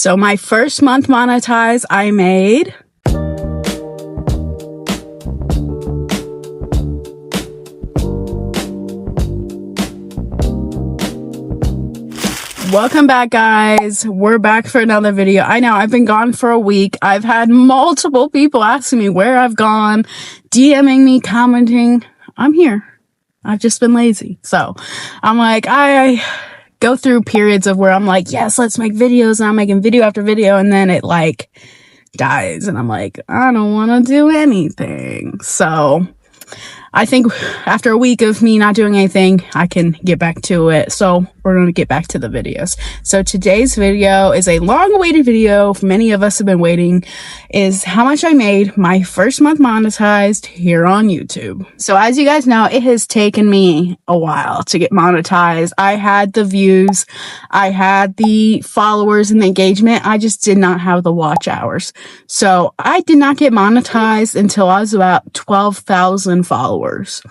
So my first month monetized, I made Welcome back, guys. We're back for another video. I know I've been gone for a week. I've had multiple people asking me where I've gone, DMing me, commenting. I'm here. I've just been lazy. So I'm like, I go through periods of where I'm like, yes, let's make videos. And I'm making video after video. And then it like dies. And I'm like, I don't want to do anything. So I think after a week of me not doing anything, I can get back to it. So we're going to get back to the videos. So today's video is a long-awaited video. Many of us have been waiting. Is how much I made my first month monetized here on YouTube. So as you guys know, it has taken me a while to get monetized. I had the views, I had the followers and the engagement. I just did not have the watch hours. So I did not get monetized until I was about 12,000 followers.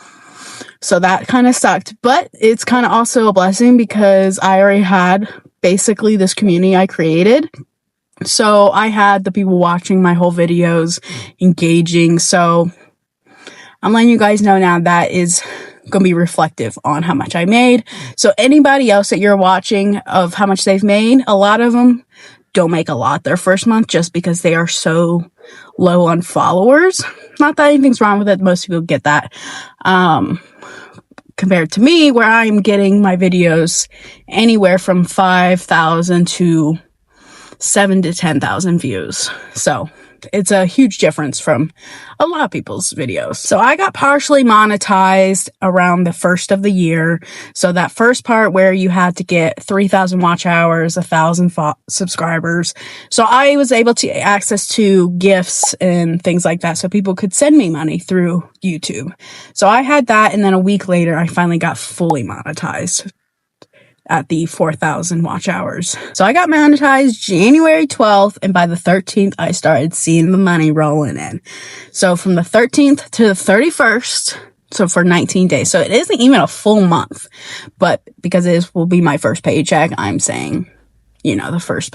So that kind of sucked, but it's kind of also a blessing because I already had basically this community I created. So I had the people watching my whole videos, engaging. So I'm letting you guys know now that is going to be reflective on how much I made. So anybody else that you're watching of how much they've made, a lot of them don't make a lot their first month just because they are so low on followers. Not that anything's wrong with it. Most people get that. Compared to me, where I'm getting my videos anywhere from 5,000 to 7,000 to 10,000 views. So it's a huge difference from a lot of people's videos. So I got partially monetized around the first of the year. So that first part where you had to get 3,000 watch hours, 1,000 subscribers. So I was able to access to gifts and things like that. So people could send me money through YouTube. So I had that. And then a week later, I finally got fully monetized at the 4,000 watch hours. So I got monetized January 12th, and by the 13th, I started seeing the money rolling in. So from the 13th to the 31st, so for 19 days. So it isn't even a full month, but because will be my first paycheck, I'm saying, you know, the first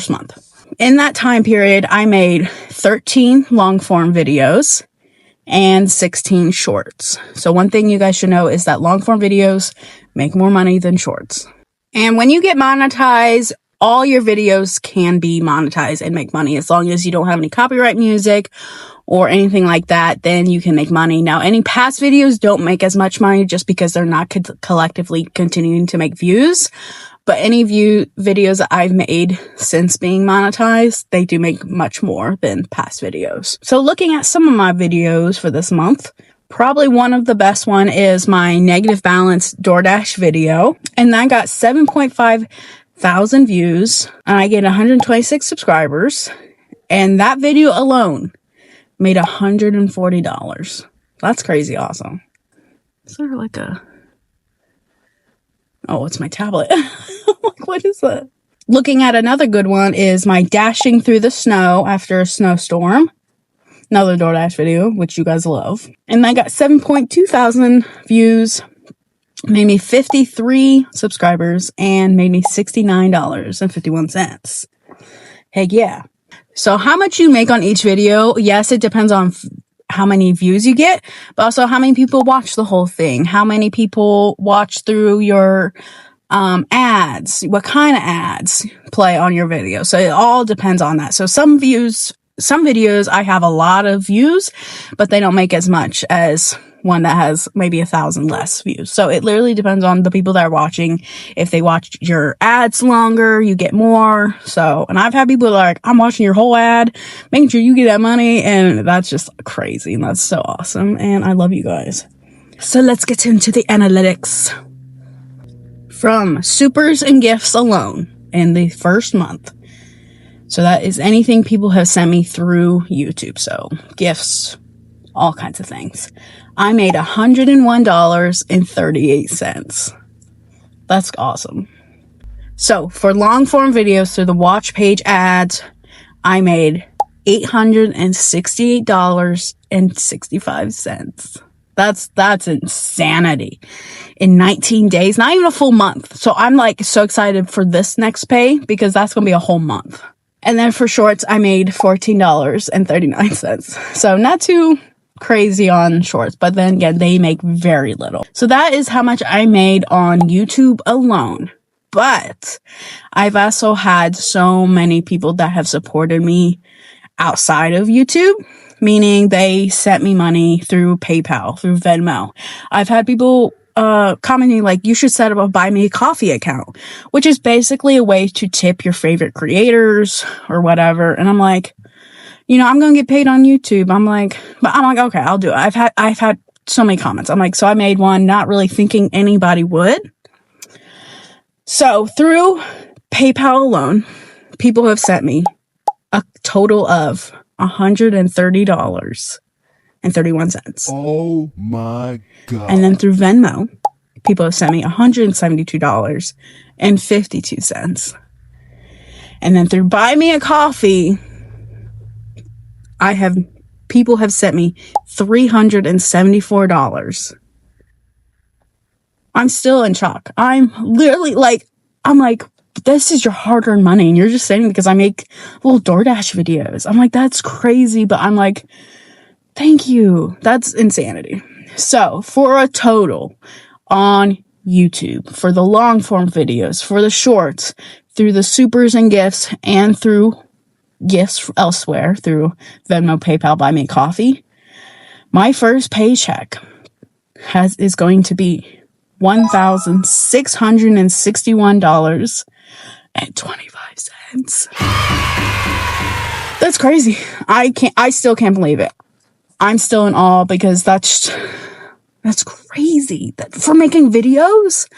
month. In that time period, I made 13 long form videos and 16 shorts. So one thing you guys should know is that long form videos make more money than shorts. And when you get monetized, all your videos can be monetized and make money as long as you don't have any copyright music or anything like that, then you can make money. Now, any past videos don't make as much money just because they're not collectively continuing to make views. But any videos that I've made since being monetized, they do make much more than past videos. So looking at some of my videos for this month, probably one of the best one is my negative balance DoorDash video. And that got 7.5 thousand views. And I get 126 subscribers. And that video alone made $140. That's crazy awesome. Is there like a... Oh, it's my tablet. Like, what is that? Looking at another good one is my dashing through the snow after a snowstorm. Another DoorDash video, which you guys love. And I got 7.2 thousand views, made me 53 subscribers, and made me $69.51. Heck yeah. So how much you make on each video, yes, it depends on how many views you get, but also how many people watch the whole thing, how many people watch through your ads, what kind of ads play on your video. So it all depends on that. So some videos I have a lot of views, but they don't make as much as one that has maybe 1,000 less views. So it literally depends on the people that are watching. If they watch your ads longer, you get more. So, and I've had people like, I'm watching your whole ad, making sure you get that money. And that's just crazy. And that's so awesome. And I love you guys. So let's get into the analytics. From supers and gifts alone in the first month. So that is anything people have sent me through YouTube. So gifts, all kinds of things. I made $101.38. That's awesome. So for long form videos through the watch page ads, I made $868.65. That's insanity. In 19 days, not even a full month. So I'm like so excited for this next pay because that's going to be a whole month. And then for shorts, I made $14.39. So not too crazy on shorts, but then again, they make very little. So that is how much I made on YouTube alone. But I've also had so many people that have supported me outside of YouTube, meaning they sent me money through PayPal, through Venmo. I've had people commenting like, you should set up a buy me a coffee account, which is basically a way to tip your favorite creators or whatever. And I'm like, I'm going to get paid on YouTube. I'm like, okay, I'll do it. I've had so many comments. I'm like, so I made one, not really thinking anybody would. So through PayPal alone, people have sent me a total of $130.31. Oh my God. And then through Venmo, people have sent me $172.52. And then through Buy Me a Coffee, people have sent me $374. I'm still in shock. I'm literally like, this is your hard-earned money, and you're just saying because I make little DoorDash videos. I'm like, that's crazy, but I'm like, thank you. That's insanity. So for a total on YouTube, for the long form videos, for the shorts, through the supers and gifts, and through gifts elsewhere, through Venmo, PayPal, Buy Me Coffee, my first paycheck is going to be $1,661.25. That's crazy. I still can't believe it. I'm still in awe because that's crazy. For making videos,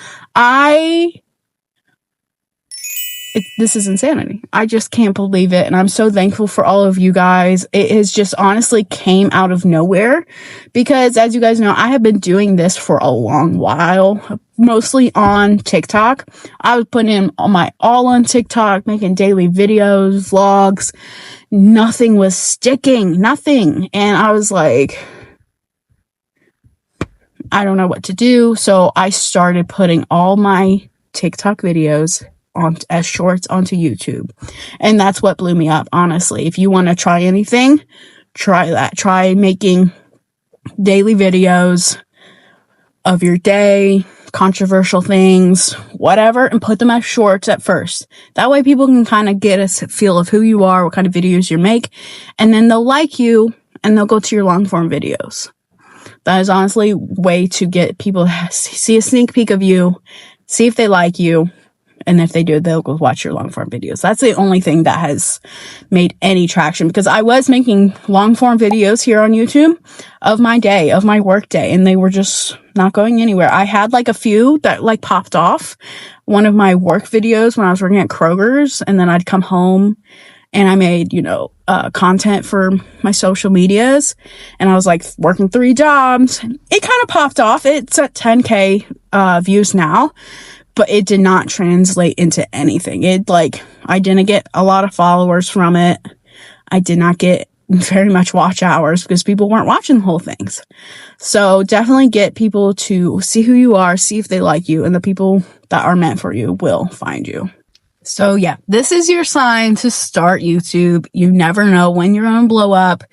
this is insanity. I just can't believe it. And I'm so thankful for all of you guys. It has just honestly came out of nowhere because, as you guys know, I have been doing this for a long while, mostly on TikTok. I was putting in my all on TikTok, making daily videos, vlogs. Nothing was sticking, nothing. And I was like, I don't know what to do. So I started putting all my TikTok videos as shorts onto YouTube. And that's what blew me up, honestly. If you want to try anything, try that. Try making daily videos of your day, controversial things, whatever, and put them as shorts at first. That way people can kind of get a feel of who you are, what kind of videos you make, and then they'll like you and they'll go to your long form videos. That is honestly a way to get people to see a sneak peek of you, see if they like you. And if they do, they'll go watch your long form videos. That's the only thing that has made any traction, because I was making long form videos here on YouTube of my day, of my work day, and they were just not going anywhere. I had like a few that like popped off. One of my work videos when I was working at Kroger's, and then I'd come home and I made, content for my social medias, and I was like working 3 jobs. It kind of popped off. It's at 10K views now. But it did not translate into anything. I didn't get a lot of followers from it. I did not get very much watch hours because people weren't watching the whole things. So definitely get people to see who you are, see if they like you, and the people that are meant for you will find you. So yeah, this is your sign to start YouTube. You never know when you're going to blow up.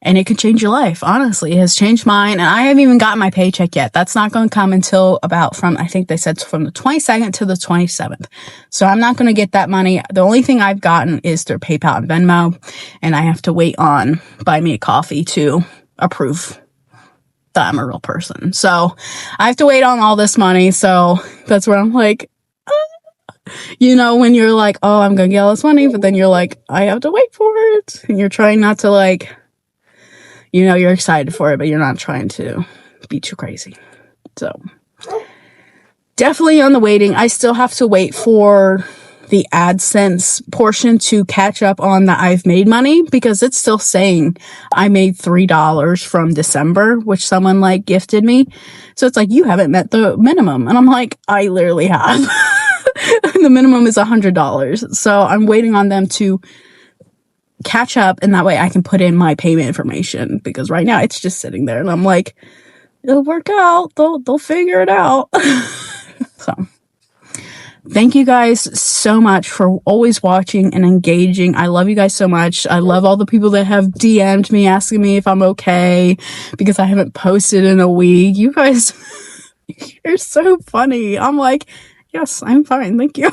And it could change your life. Honestly, it has changed mine. And I haven't even gotten my paycheck yet. That's not going to come until I think they said from the 22nd to the 27th. So I'm not going to get that money. The only thing I've gotten is through PayPal and Venmo. And I have to wait on Buy Me a Coffee to approve that I'm a real person. So I have to wait on all this money. So that's where I'm like, when you're like, oh, I'm going to get all this money. But then you're like, I have to wait for it. And you're trying not to you're excited for it, but you're not trying to be too crazy. So definitely on the waiting. I still have to wait for the AdSense portion to catch up on that I've made money, because it's still saying I made $3 from December, which someone gifted me. So it's like, you haven't met the minimum. And I'm like, I literally have. The minimum is $100. So I'm waiting on them to catch up, and that way I can put in my payment information, because right now it's just sitting there and I'm like, it'll work out. They'll figure it out. So thank you guys so much for always watching and engaging. I love you guys so much. I love all the people that have DM'd me asking me if I'm okay because I haven't posted in a week. You guys, you're so funny. I'm like, yes, I'm fine. Thank you.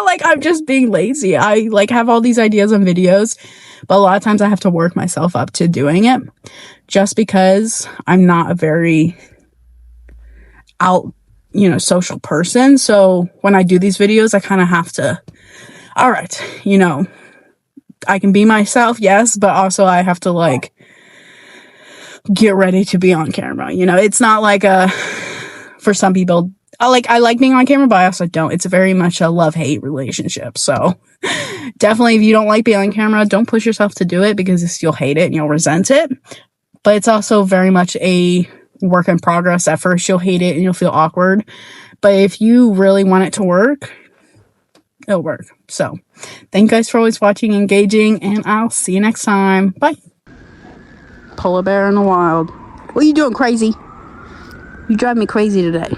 Like, I'm just being lazy. I like have all these ideas and videos, but a lot of times I have to work myself up to doing it just because I'm not a very social person. So when I do these videos, I kind of have to, all right, I can be myself, yes, but also I have to like get ready to be on camera. It's not like for some people, I like being on camera, but I also don't. It's very much a love-hate relationship. So definitely if you don't like being on camera, don't push yourself to do it because you'll hate it and you'll resent it. But it's also very much a work in progress. At first you'll hate it and you'll feel awkward, but if you really want it to work, it'll work. So thank you guys for always watching, engaging, and I'll see you next time. Bye. Polar bear in the wild. What are you doing, crazy? You drive me crazy today.